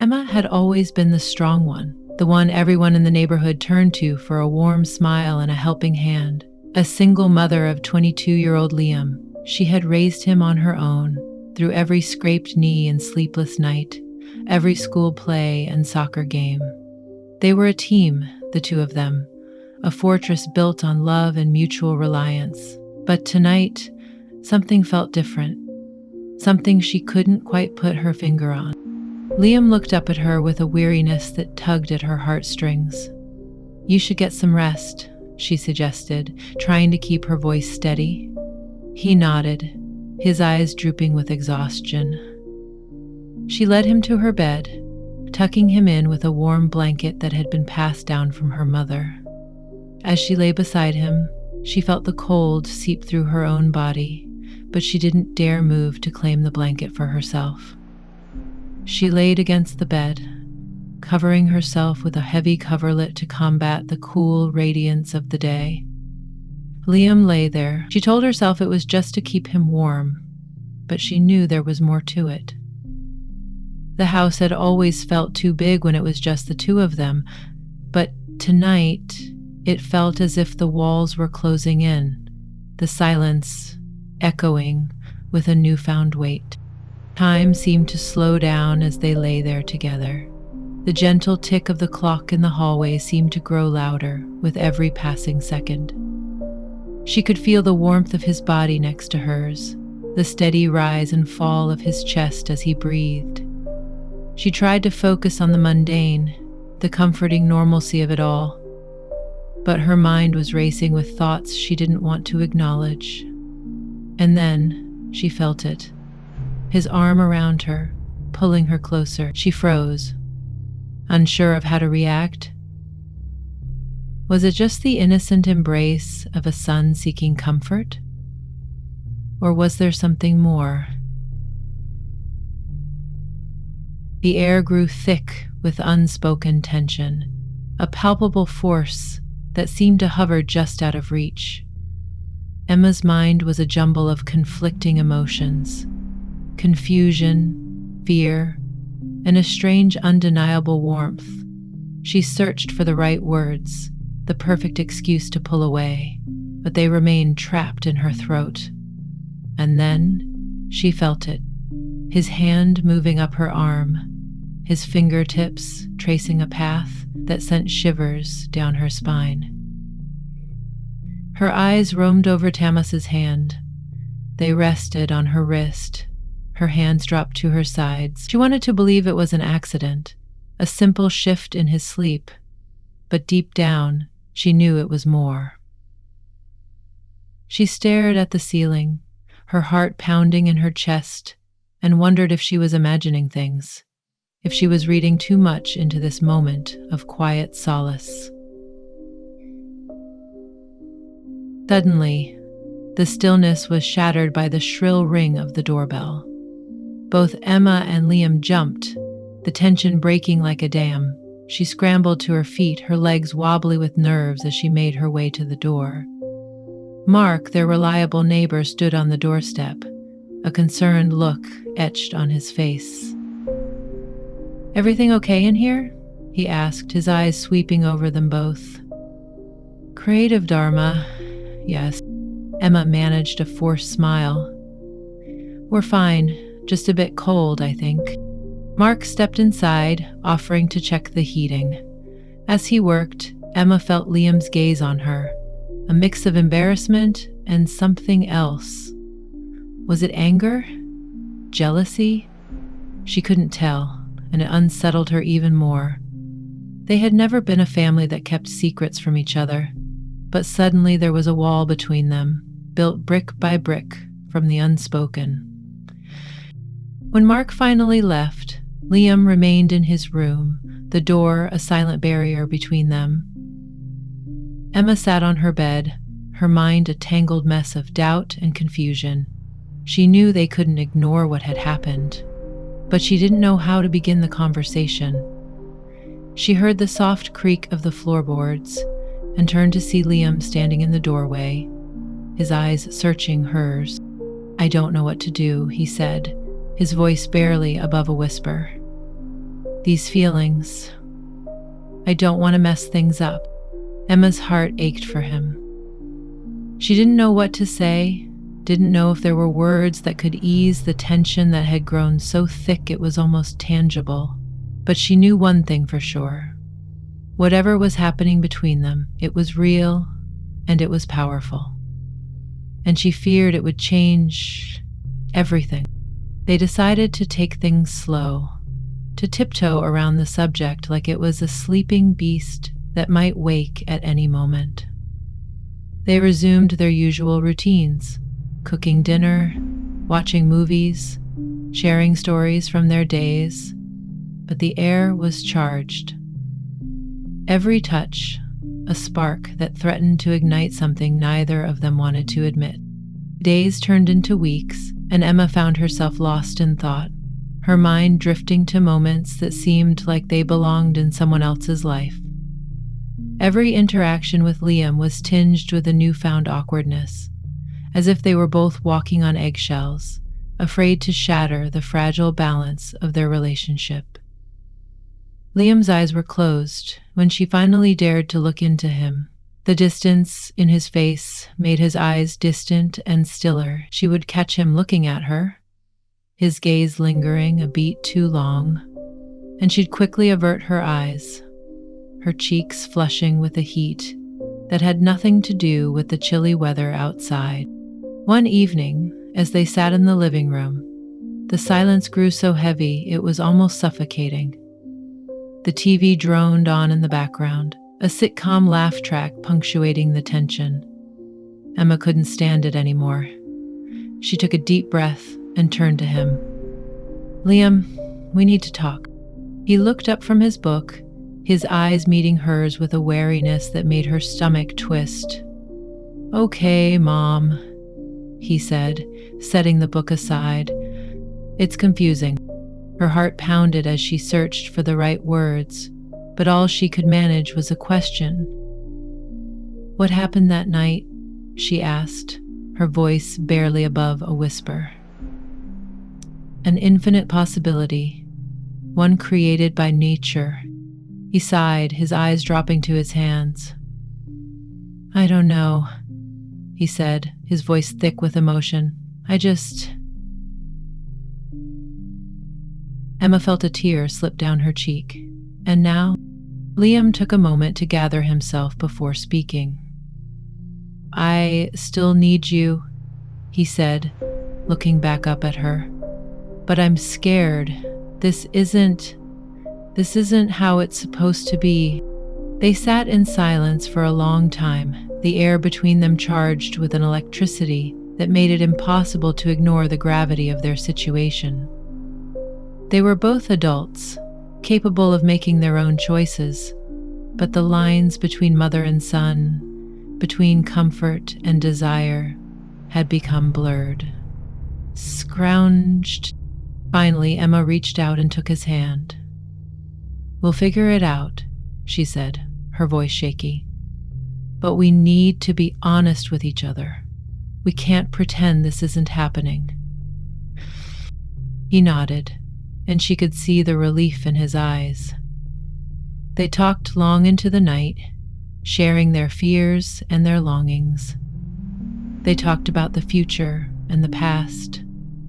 Emma had always been the strong one, the one everyone in the neighborhood turned to for a warm smile and a helping hand. A single mother of 22-year-old Liam, she had raised him on her own, through every scraped knee and sleepless night, every school play and soccer game. They were a team, the two of them, a fortress built on love and mutual reliance. But tonight, something felt different, something she couldn't quite put her finger on. Liam looked up at her with a weariness that tugged at her heartstrings. "You should get some rest," she suggested, trying to keep her voice steady. He nodded, his eyes drooping with exhaustion. She led him to her bed, tucking him in with a warm blanket that had been passed down from her mother. As she lay beside him, she felt the cold seep through her own body, but she didn't dare move to claim the blanket for herself. She laid against the bed, covering herself with a heavy coverlet to combat the cool radiance of the day. Liam lay there. She told herself it was just to keep him warm, but she knew there was more to it. The house had always felt too big when it was just the two of them, but tonight it felt as if the walls were closing in, the silence echoing with a newfound weight. Time seemed to slow down as they lay there together. The gentle tick of the clock in the hallway seemed to grow louder with every passing second. She could feel the warmth of his body next to hers, the steady rise and fall of his chest as he breathed. She tried to focus on the mundane, the comforting normalcy of it all, but her mind was racing with thoughts she didn't want to acknowledge. And then she felt it. His arm around her, pulling her closer. She froze, unsure of how to react. Was it just the innocent embrace of a son seeking comfort? Or was there something more? The air grew thick with unspoken tension, a palpable force that seemed to hover just out of reach. Emma's mind was a jumble of conflicting emotions. Confusion, fear, and a strange, undeniable warmth. She searched for the right words, the perfect excuse to pull away, but they remained trapped in her throat. And then she felt it, his hand moving up her arm, his fingertips tracing a path that sent shivers down her spine. Her eyes roamed over Tamas's hand. They rested on her wrist. Her hands dropped to her sides. She wanted to believe it was an accident, a simple shift in his sleep, but deep down, she knew it was more. She stared at the ceiling, her heart pounding in her chest, and wondered if she was imagining things, if she was reading too much into this moment of quiet solace. Suddenly, the stillness was shattered by the shrill ring of the doorbell. Both Emma and Liam jumped, the tension breaking like a dam. She scrambled to her feet, her legs wobbly with nerves as she made her way to the door. Mark, their reliable neighbor, stood on the doorstep, a concerned look etched on his face. "Everything okay in here?" he asked, his eyes sweeping over them both. "Creative Dharma, yes." Emma managed a forced smile. "We're fine. Just a bit cold, I think." Mark stepped inside, offering to check the heating. As he worked, Emma felt Liam's gaze on her, a mix of embarrassment and something else. Was it anger? Jealousy? She couldn't tell, and it unsettled her even more. They had never been a family that kept secrets from each other, but suddenly there was a wall between them, built brick by brick from the unspoken. When Mark finally left, Liam remained in his room, the door a silent barrier between them. Emma sat on her bed, her mind a tangled mess of doubt and confusion. She knew they couldn't ignore what had happened, but she didn't know how to begin the conversation. She heard the soft creak of the floorboards and turned to see Liam standing in the doorway, his eyes searching hers. "I don't know what to do," he said, his voice barely above a whisper. These feelings, I don't want to mess things up. Emma's heart ached for him. She didn't know what to say, didn't know if there were words that could ease the tension that had grown so thick it was almost tangible. But she knew one thing for sure. Whatever was happening between them, it was real and it was powerful. And she feared it would change everything. They decided to take things slow, to tiptoe around the subject like it was a sleeping beast that might wake at any moment. They resumed their usual routines, cooking dinner, watching movies, sharing stories from their days, but the air was charged. Every touch, a spark that threatened to ignite something neither of them wanted to admit. Days turned into weeks, and Emma found herself lost in thought, her mind drifting to moments that seemed like they belonged in someone else's life. Every interaction with Liam was tinged with a newfound awkwardness, as if they were both walking on eggshells, afraid to shatter the fragile balance of their relationship. Liam's eyes were closed when she finally dared to look into him. The distance in his face made his eyes distant and stiller. She would catch him looking at her, his gaze lingering a beat too long, and she'd quickly avert her eyes, her cheeks flushing with a heat that had nothing to do with the chilly weather outside. One evening, as they sat in the living room, the silence grew so heavy it was almost suffocating. The TV droned on in the background, a sitcom laugh track punctuating the tension. Emma couldn't stand it anymore. She took a deep breath and turned to him. "Liam, we need to talk." He looked up from his book, his eyes meeting hers with a wariness that made her stomach twist. "Okay, Mom," he said, setting the book aside. "It's confusing." Her heart pounded as she searched for the right words, but all she could manage was a question. "What happened that night?" she asked, her voice barely above a whisper. "An infinite possibility, one created by nature." He sighed, his eyes dropping to his hands. "I don't know," he said, his voice thick with emotion. Emma felt a tear slip down her cheek. "And now?" Liam took a moment to gather himself before speaking. "I still need you," he said, looking back up at her. "But I'm scared. This isn't how it's supposed to be." They sat in silence for a long time, the air between them charged with an electricity that made it impossible to ignore the gravity of their situation. They were both adults, capable of making their own choices, but the lines between mother and son, between comfort and desire, had become blurred. Scrounged. Finally, Emma reached out and took his hand. "We'll figure it out," she said, her voice shaky. "But we need to be honest with each other. We can't pretend this isn't happening." He nodded, and she could see the relief in his eyes. They talked long into the night, sharing their fears and their longings. They talked about the future and the past,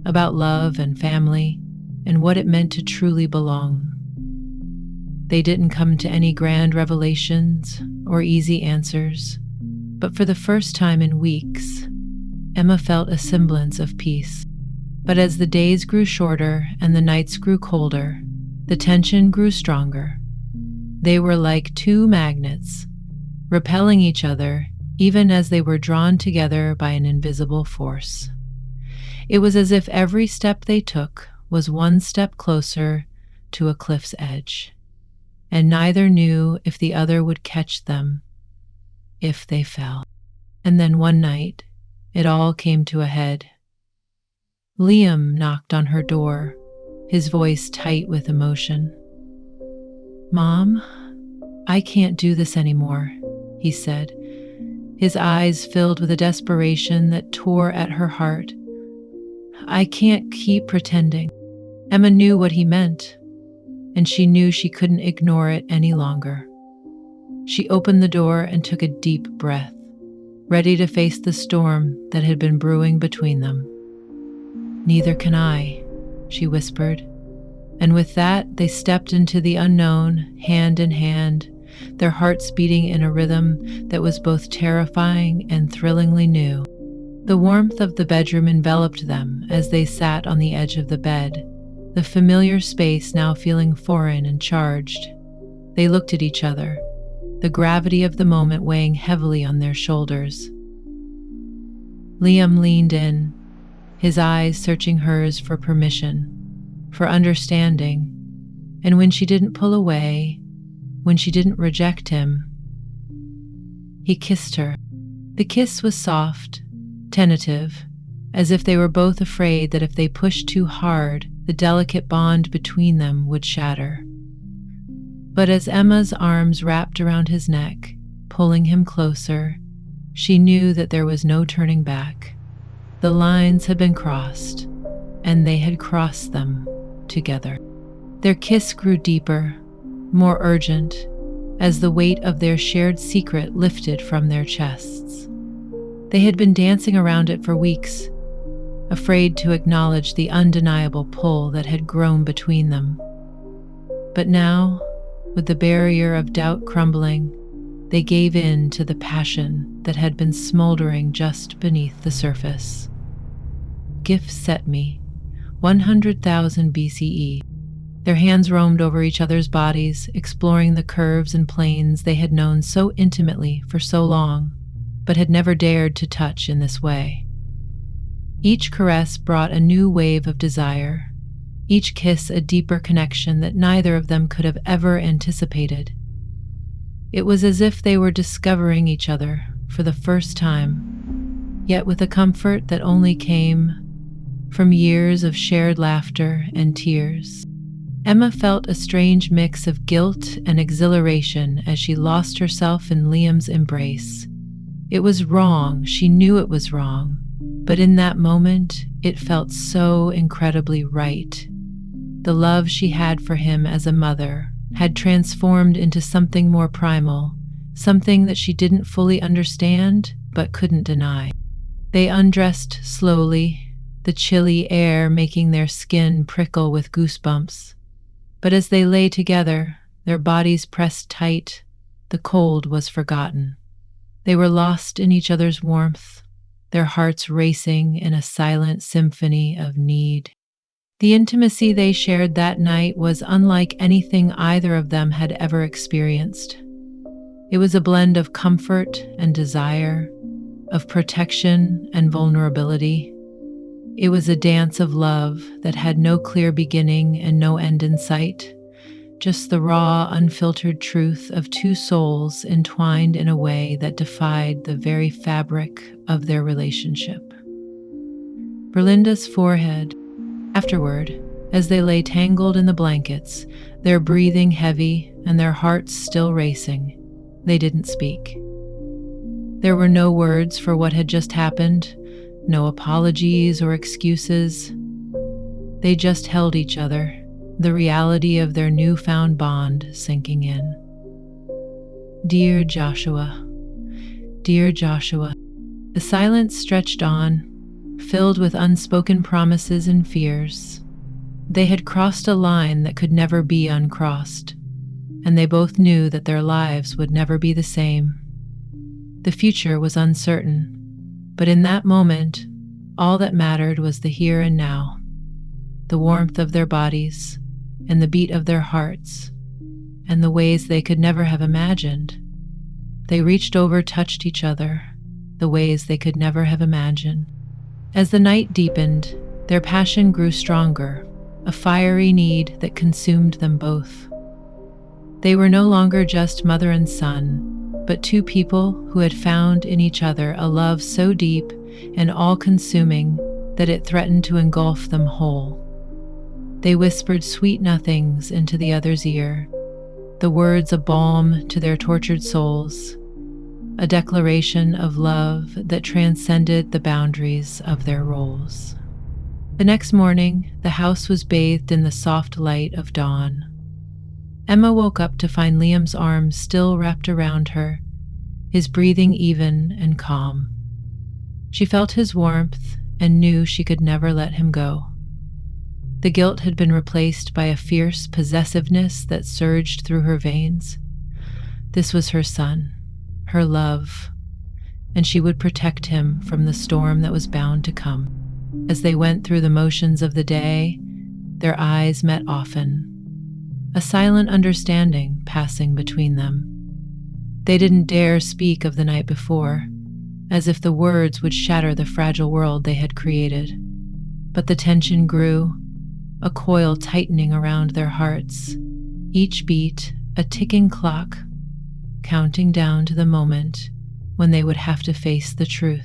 about love and family, and what it meant to truly belong. They didn't come to any grand revelations or easy answers, but for the first time in weeks, Emma felt a semblance of peace. But as the days grew shorter and the nights grew colder, the tension grew stronger. They were like two magnets, repelling each other even as they were drawn together by an invisible force. It was as if every step they took was one step closer to a cliff's edge, and neither knew if the other would catch them if they fell. And then one night, it all came to a head. Liam knocked on her door, his voice tight with emotion. "Mom, I can't do this anymore," he said, his eyes filled with a desperation that tore at her heart. "I can't keep pretending." Emma knew what he meant. and she knew she couldn't ignore it any longer. She opened the door and took a deep breath, ready to face the storm that had been brewing between them. "Neither can I," she whispered. And with that, they stepped into the unknown, hand in hand, their hearts beating in a rhythm that was both terrifying and thrillingly new. The warmth of the bedroom enveloped them as they sat on the edge of the bed, the familiar space now feeling foreign and charged. They looked at each other, the gravity of the moment weighing heavily on their shoulders. Liam leaned in, his eyes searching hers for permission, for understanding, and when she didn't pull away, when she didn't reject him, he kissed her. The kiss was soft, tentative, as if they were both afraid that if they pushed too hard, the delicate bond between them would shatter. But as Emma's arms wrapped around his neck, pulling him closer, she knew that there was no turning back. The lines had been crossed, and they had crossed them together. Their kiss grew deeper, more urgent, as the weight of their shared secret lifted from their chests. They had been dancing around it for weeks, afraid to acknowledge the undeniable pull that had grown between them. But now, with the barrier of doubt crumbling, they gave in to the passion that had been smoldering just beneath the surface. Gif set me, 100,000 BCE. Their hands roamed over each other's bodies, exploring the curves and planes they had known so intimately for so long, but had never dared to touch in this way. Each caress brought a new wave of desire, each kiss a deeper connection that neither of them could have ever anticipated. It was as if they were discovering each other for the first time, yet with a comfort that only came from years of shared laughter and tears. Emma felt a strange mix of guilt and exhilaration as she lost herself in Liam's embrace. It was wrong, she knew it was wrong, but in that moment, it felt so incredibly right. The love she had for him as a mother had transformed into something more primal, something that she didn't fully understand but couldn't deny. They undressed slowly, the chilly air making their skin prickle with goosebumps. But as they lay together, their bodies pressed tight, the cold was forgotten. They were lost in each other's warmth, their hearts racing in a silent symphony of need. The intimacy they shared that night was unlike anything either of them had ever experienced. It was a blend of comfort and desire, of protection and vulnerability. It was a dance of love that had no clear beginning and no end in sight, just the raw, unfiltered truth of two souls entwined in a way that defied the very fabric of their relationship. Berlinda's forehead, afterward, as they lay tangled in the blankets, their breathing heavy and their hearts still racing, they didn't speak. There were no words for what had just happened, no apologies or excuses. They just held each other, the reality of their newfound bond sinking in. Dear Joshua, dear Joshua. The silence stretched on, filled with unspoken promises and fears. They had crossed a line that could never be uncrossed, and they both knew that their lives would never be the same. The future was uncertain, but in that moment, all that mattered was the here and now, the warmth of their bodies, and the beat of their hearts, and the ways they could never have imagined. They reached over, touched each other, the ways they could never have imagined. As the night deepened, their passion grew stronger, a fiery need that consumed them both. They were no longer just mother and son, but two people who had found in each other a love so deep and all-consuming that it threatened to engulf them whole. They whispered sweet nothings into the other's ear, the words a balm to their tortured souls, a declaration of love that transcended the boundaries of their roles. The next morning, the house was bathed in the soft light of dawn. Emma woke up to find Liam's arms still wrapped around her, his breathing even and calm. She felt his warmth and knew she could never let him go. The guilt had been replaced by a fierce possessiveness that surged through her veins. This was her son, her love, and she would protect him from the storm that was bound to come. As they went through the motions of the day, their eyes met often, a silent understanding passing between them. They didn't dare speak of the night before, as if the words would shatter the fragile world they had created. But the tension grew, a coil tightening around their hearts, each beat a ticking clock, counting down to the moment when they would have to face the truth.